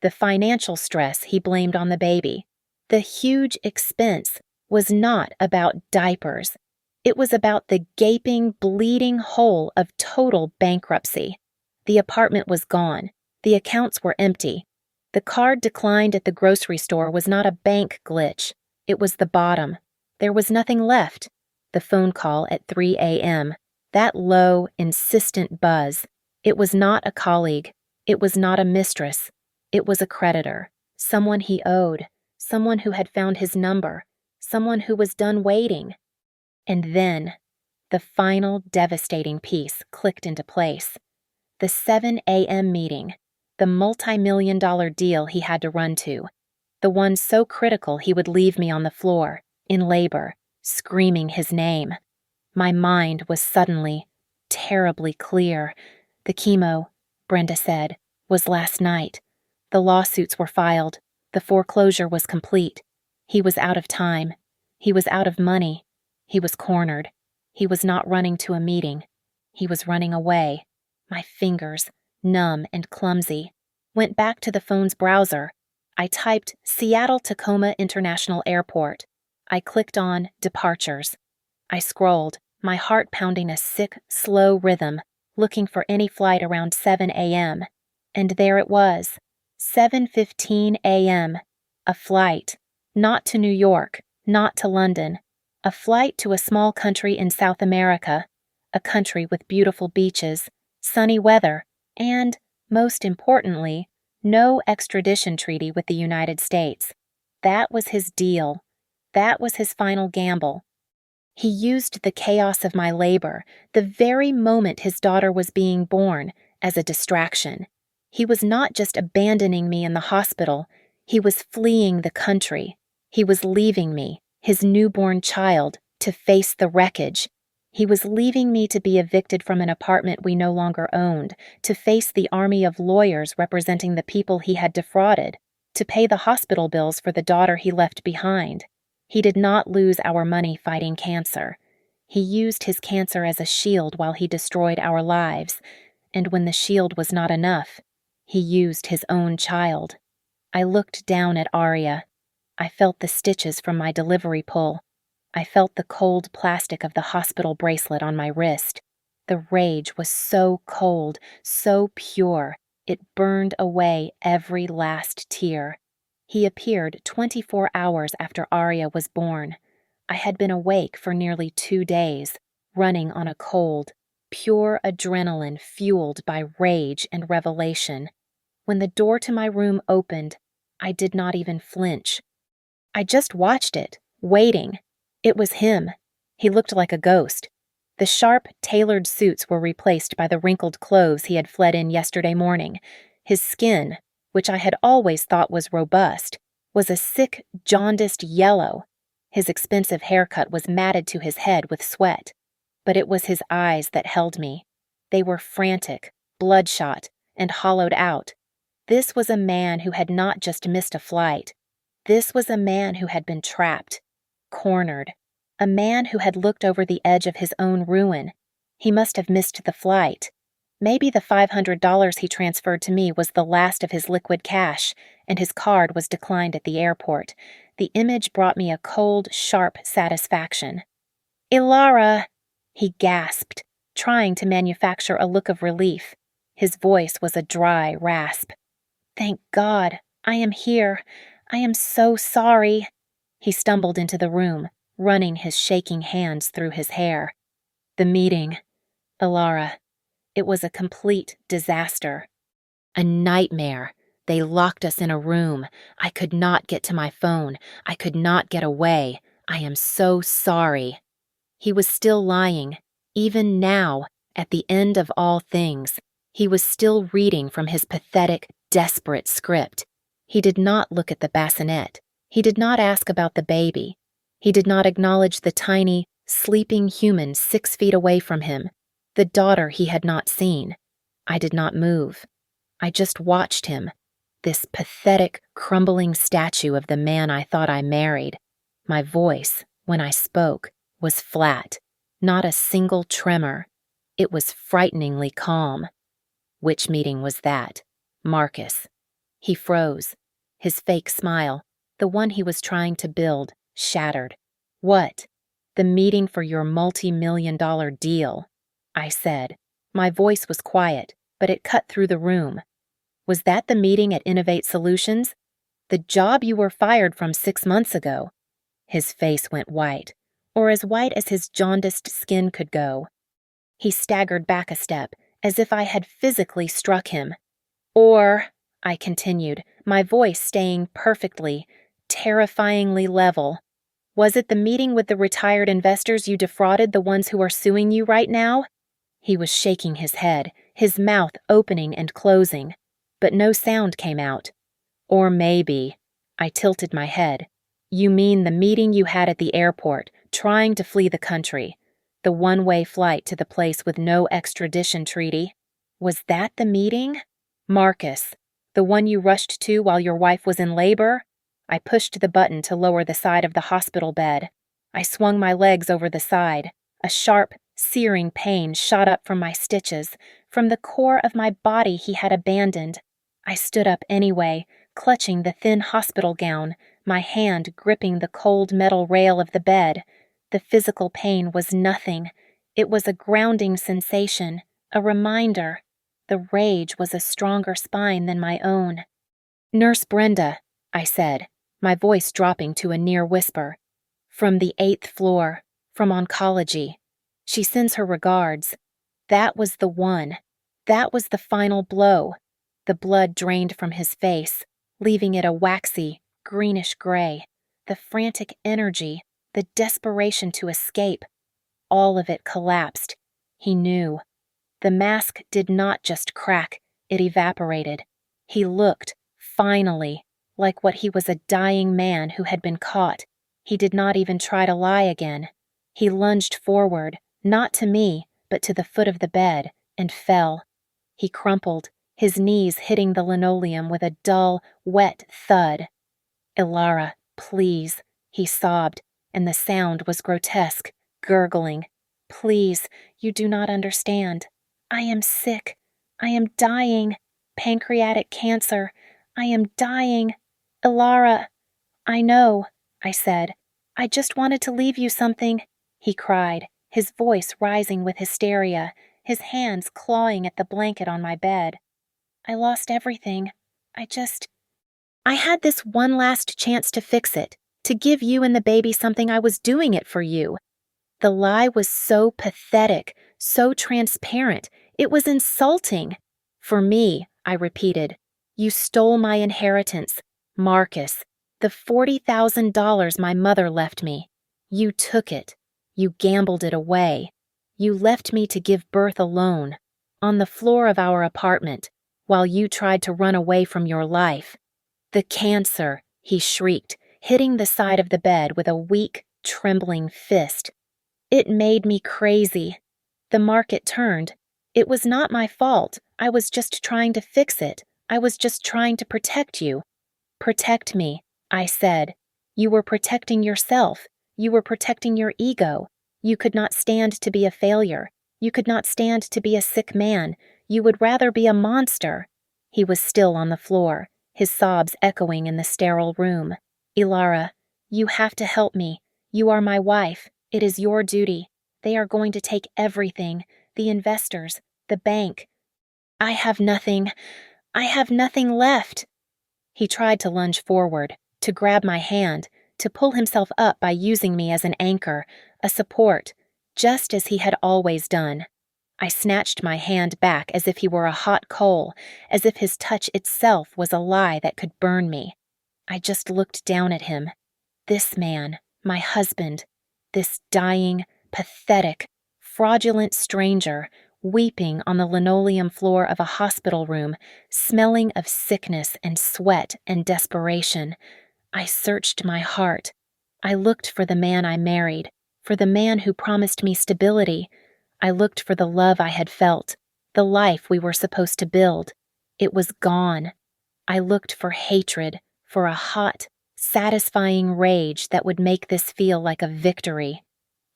Speaker 1: The financial stress he blamed on the baby. The huge expense was not about diapers. It was about the gaping, bleeding hole of total bankruptcy. The apartment was gone. The accounts were empty. The card declined at the grocery store was not a bank glitch. It was the bottom. There was nothing left. The phone call at 3 a.m. That low, insistent buzz. It was not a colleague. It was not a mistress. It was a creditor. Someone he owed. Someone who had found his number. Someone who was done waiting. And then, the final devastating piece clicked into place. The 7 a.m. meeting. The multi-million-dollar deal he had to run to. The one so critical he would leave me on the floor, in labor, screaming his name. My mind was suddenly, terribly clear. The chemo, Brenda said, was last night. The lawsuits were filed. The foreclosure was complete. He was out of time. He was out of money. He was cornered. He was not running to a meeting. He was running away. My fingers, numb and clumsy, went back to the phone's browser. I typed Seattle-Tacoma International Airport. I clicked on Departures. I scrolled, my heart pounding a sick, slow rhythm, looking for any flight around 7 a.m. And there it was, 7:15 a.m. A flight, not to New York, not to London. A flight to a small country in South America, a country with beautiful beaches, sunny weather, and, most importantly, no extradition treaty with the United States. That was his deal. That was his final gamble. He used the chaos of my labor, the very moment his daughter was being born, as a distraction. He was not just abandoning me in the hospital, he was fleeing the country. He was leaving me, his newborn child, to face the wreckage. He was leaving me to be evicted from an apartment we no longer owned, to face the army of lawyers representing the people he had defrauded, to pay the hospital bills for the daughter he left behind. He did not lose our money fighting cancer. He used his cancer as a shield while he destroyed our lives, and when the shield was not enough, he used his own child. I looked down at Arya. I felt the stitches from my delivery pull. I felt the cold plastic of the hospital bracelet on my wrist. The rage was so cold, so pure, it burned away every last tear. He appeared 24 hours after Arya was born. I had been awake for nearly 2 days, running on a cold, pure adrenaline fueled by rage and revelation. When the door to my room opened, I did not even flinch. I just watched it, waiting. It was him. He looked like a ghost. The sharp, tailored suits were replaced by the wrinkled clothes he had fled in yesterday morning. His skin, which I had always thought was robust, was a sick, jaundiced yellow. His expensive haircut was matted to his head with sweat. But it was his eyes that held me. They were frantic, bloodshot, and hollowed out. This was a man who had not just missed a flight. This was a man who had been trapped, cornered, a man who had looked over the edge of his own ruin. He must have missed the flight. Maybe the $500 he transferred to me was the last of his liquid cash, and his card was declined at the airport. The image brought me a cold, sharp satisfaction. "Ilara!" he gasped, trying to manufacture a look of relief. His voice was a dry rasp. "Thank God, I am here. I am so sorry." He stumbled into the room, running his shaking hands through his hair. "The meeting, Ilara. It was a complete disaster. A nightmare. They locked us in a room. I could not get to my phone. I could not get away. I am so sorry." He was still lying. Even now, at the end of all things, he was still reading from his pathetic, desperate script. He did not look at the bassinet. He did not ask about the baby. He did not acknowledge the tiny, sleeping human 6 feet away from him, the daughter he had not seen. I did not move. I just watched him, this pathetic, crumbling statue of the man I thought I married. My voice, when I spoke, was flat, not a single tremor. It was frighteningly calm. Which meeting was that? Marcus. He froze. His fake smile, the one he was trying to build, shattered. "What?" "The meeting for your multi-million-dollar deal," I said. My voice was quiet, but it cut through the room. "Was that the meeting at Innovate Solutions? The job you were fired from 6 months ago?" His face went white, or as white as his jaundiced skin could go. He staggered back a step, as if I had physically struck him. "Or," I continued, my voice staying perfectly, terrifyingly level, "was it the meeting with the retired investors you defrauded, the ones who are suing you right now?" He was shaking his head, his mouth opening and closing, but no sound came out. "Or maybe," I tilted my head, "you mean the meeting you had at the airport, trying to flee the country, the one-way flight to the place with no extradition treaty. Was that the meeting? Marcus, the one you rushed to while your wife was in labor?" I pushed the button to lower the side of the hospital bed. I swung my legs over the side. A sharp, searing pain shot up from my stitches, from the core of my body he had abandoned. I stood up anyway, clutching the thin hospital gown, my hand gripping the cold metal rail of the bed. The physical pain was nothing. It was a grounding sensation, a reminder. The rage was a stronger spine than my own. "Nurse Brenda," I said, my voice dropping to a near whisper. "From the 8th floor, from oncology. She sends her regards." That was the one. That was the final blow. The blood drained from his face, leaving it a waxy, greenish gray. The frantic energy, the desperation to escape. All of it collapsed. He knew. The mask did not just crack, it evaporated. He looked, finally, like what he was, a dying man who had been caught. He did not even try to lie again. He lunged forward, not to me, but to the foot of the bed, and fell. He crumpled, his knees hitting the linoleum with a dull, wet thud. "Ilara, please," he sobbed, and the sound was grotesque, gurgling. "Please, you do not understand. I am sick. I am dying. Pancreatic cancer. I am dying. Ilara." "I know," I said. "I just wanted to leave you something," he cried, his voice rising with hysteria, his hands clawing at the blanket on my bed. "I lost everything. I had this one last chance to fix it, to give you and the baby something. I was doing it for you." The lie was so pathetic, so transparent, it was insulting. "For me," I repeated. "You stole my inheritance, Marcus, the $40,000 my mother left me. You took it. You gambled it away. You left me to give birth alone, on the floor of our apartment, while you tried to run away from your life. The cancer," he shrieked, hitting the side of the bed with a weak, trembling fist. "It made me crazy. The market turned. It was not my fault. I was just trying to fix it. I was just trying to protect you." "Protect me," I said. "You were protecting yourself. You were protecting your ego. You could not stand to be a failure. You could not stand to be a sick man. You would rather be a monster." He was still on the floor, his sobs echoing in the sterile room. "Ilara, you have to help me. You are my wife. It is your duty. They are going to take everything, the investors, the bank. I have nothing. I have nothing left." He tried to lunge forward, to grab my hand, to pull himself up by using me as an anchor, a support, just as he had always done. I snatched my hand back as if he were a hot coal, as if his touch itself was a lie that could burn me. I just looked down at him. This man, my husband, this dying, pathetic, fraudulent stranger, weeping on the linoleum floor of a hospital room, smelling of sickness and sweat and desperation. I searched my heart. I looked for the man I married, for the man who promised me stability. I looked for the love I had felt, the life we were supposed to build. It was gone. I looked for hatred, for a hot, satisfying rage that would make this feel like a victory.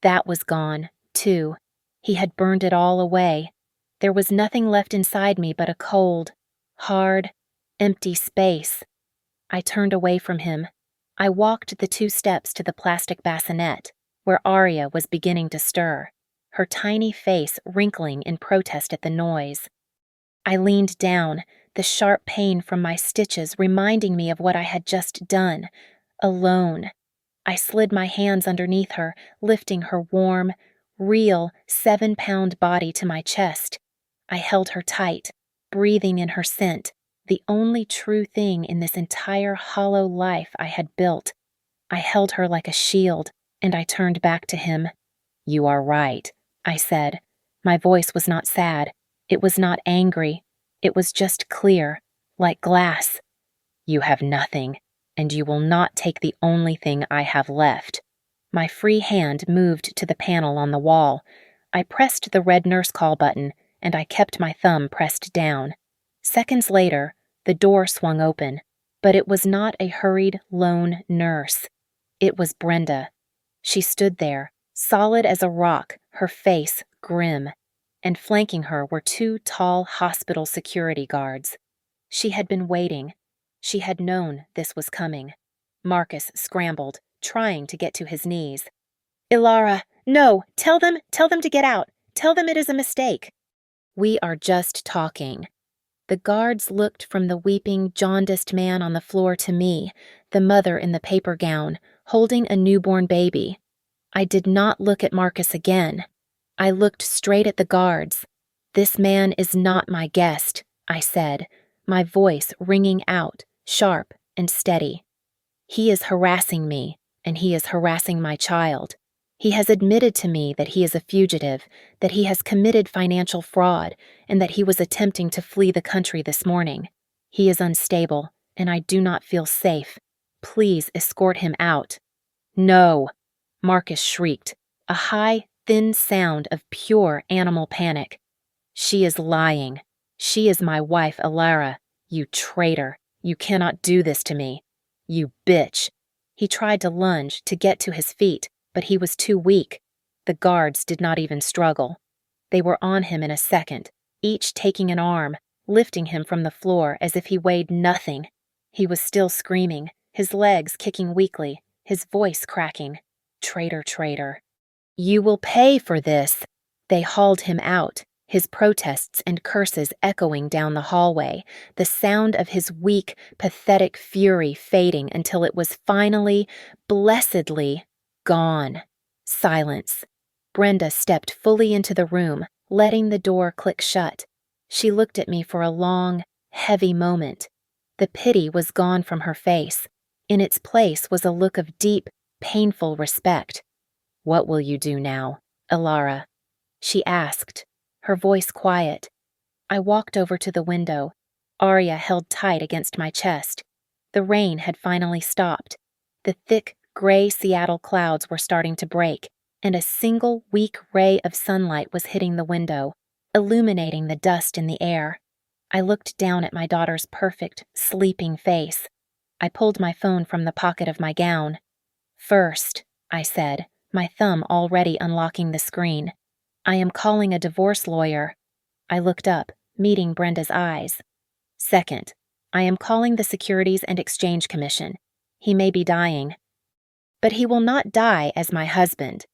Speaker 1: That was gone, too. He had burned it all away. There was nothing left inside me but a cold, hard, empty space. I turned away from him. I walked the 2 steps to the plastic bassinet, where Arya was beginning to stir, her tiny face wrinkling in protest at the noise. I leaned down, the sharp pain from my stitches reminding me of what I had just done, alone. I slid my hands underneath her, lifting her warm, real 7-pound body to my chest. I held her tight, breathing in her scent, the only true thing in this entire hollow life I had built. I held her like a shield, and I turned back to him. "You are right," I said. My voice was not sad. It was not angry. It was just clear, like glass. "You have nothing, and you will not take the only thing I have left." My free hand moved to the panel on the wall. I pressed the red nurse call button, and I kept my thumb pressed down. Seconds later, the door swung open, but it was not a hurried, lone nurse. It was Brenda. She stood there, solid as a rock, her face grim, and flanking her were 2 tall hospital security guards. She had been waiting. She had known this was coming. Marcus scrambled, trying to get to his knees. "Ilara, no! Tell them to get out! Tell them it is a mistake!" "We are just talking." The guards looked from the weeping, jaundiced man on the floor to me, the mother in the paper gown, holding a newborn baby. I did not look at Marcus again. I looked straight at the guards. "This man is not my guest," I said, my voice ringing out, sharp and steady. "He is harassing me, and he is harassing my child. He has admitted to me that he is a fugitive, that he has committed financial fraud, and that he was attempting to flee the country this morning. He is unstable, and I do not feel safe. Please escort him out." "No!" Marcus shrieked, a high, thin sound of pure animal panic. "She is lying. She is my wife, Alara. You traitor. You cannot do this to me. You bitch." He tried to lunge, to get to his feet, but he was too weak. The guards did not even struggle. They were on him in a second, each taking an arm, lifting him from the floor as if he weighed nothing. He was still screaming, his legs kicking weakly, his voice cracking. "Traitor, traitor. You will pay for this." They hauled him out, his protests and curses echoing down the hallway, the sound of his weak, pathetic fury fading until it was finally, blessedly, gone. Silence. Brenda stepped fully into the room, letting the door click shut. She looked at me for a long, heavy moment. The pity was gone from her face. In its place was a look of deep, painful respect. "What will you do now, Alara?" she asked, her voice quiet. I walked over to the window. Arya held tight against my chest. The rain had finally stopped. The thick, gray Seattle clouds were starting to break, and a single weak ray of sunlight was hitting the window, illuminating the dust in the air. I looked down at my daughter's perfect, sleeping face. I pulled my phone from the pocket of my gown. "First," I said, my thumb already unlocking the screen, "I am calling a divorce lawyer." I looked up, meeting Brenda's eyes. "Second, I am calling the Securities and Exchange Commission. He may be dying. But he will not die as my husband.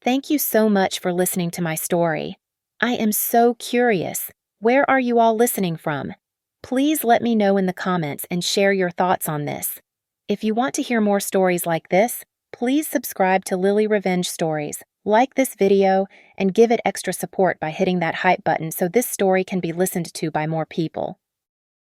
Speaker 1: Thank you so much for listening to my story. I am so curious. Where are you all listening from? Please let me know in the comments and share your thoughts on this. If you want to hear more stories like this, please subscribe to Lily Revenge Stories, like this video, and give it extra support by hitting that hype button so this story can be listened to by more people.